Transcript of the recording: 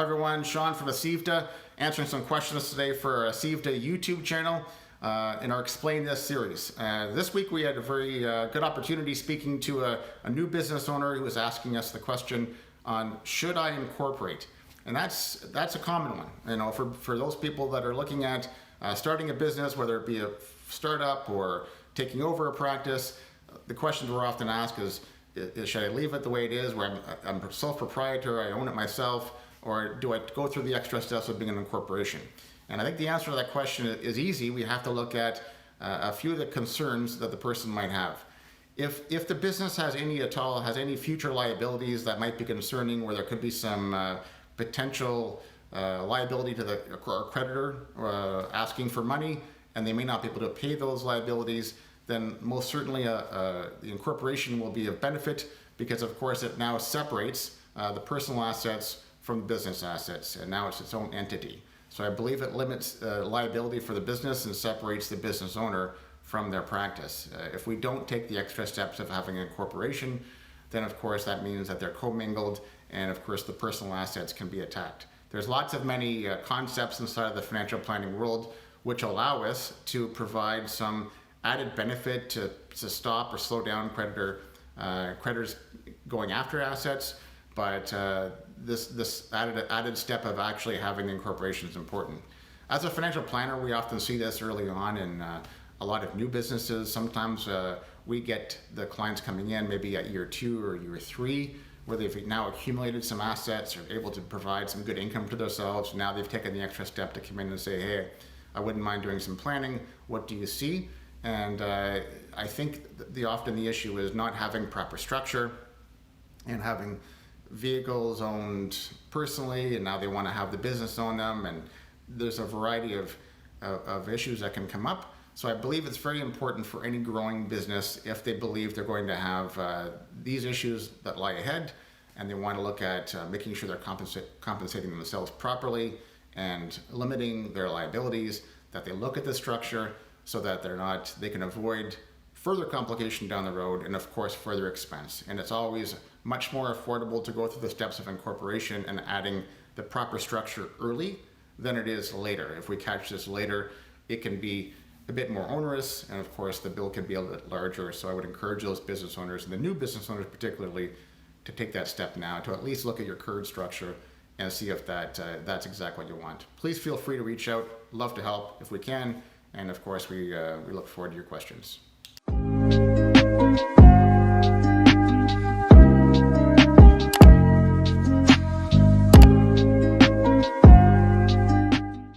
Hi everyone, Shawn from Ecivda, answering some questions today for our Ecivda YouTube channel in our Explain This series. This week we had a very good opportunity speaking to a new business owner who was asking us the question on should I incorporate? And that's a common one, you know, for those people that are looking at starting a business, whether it be a startup or taking over a practice. The questions we're often asked is should I leave it the way it is, where I'm self-proprietor, I own it myself, or do I go through the extra steps of being an incorporation? And I think the answer to that question is easy. We have to look at a few of the concerns that the person might have. If the business has any future liabilities that might be concerning, where there could be some potential liability to the creditor asking for money, and they may not be able to pay those liabilities, then most certainly the incorporation will be of benefit, because of course it now separates the personal assets from the business assets, and now it's its own entity. So I believe it limits liability for the business and separates the business owner from their practice. If we don't take the extra steps of having an incorporation, then of course that means that they're commingled, and of course the personal assets can be attacked. There's lots of many concepts inside of the financial planning world which allow us to provide some added benefit to stop or slow down creditors going after assets, but this added step of actually having the incorporation is important. As a financial planner, we often see this early on in a lot of new businesses. Sometimes we get the clients coming in maybe at year 2 or year 3, where they've now accumulated some assets, are able to provide some good income to themselves. Now they've taken the extra step to come in and say, hey, I wouldn't mind doing some planning. What do you see? And I think often the issue is not having proper structure and having vehicles owned personally, and now they want to have the business own them, and there's a variety of issues that can come up. So I believe it's very important for any growing business, if they believe they're going to have these issues that lie ahead, and they want to look at making sure they're compensating themselves properly and limiting their liabilities, that they look at the structure so that they can avoid further complication down the road, and of course further expense. And it's always much more affordable to go through the steps of incorporation and adding the proper structure early than it is later. If we catch this later, it can be a bit more onerous, and of course the bill can be a little bit larger. So I would encourage those business owners, and the new business owners particularly, to take that step now, to at least look at your current structure and see if that's exactly what you want. Please feel free to reach out. Love to help if we can, and of course we look forward to your questions.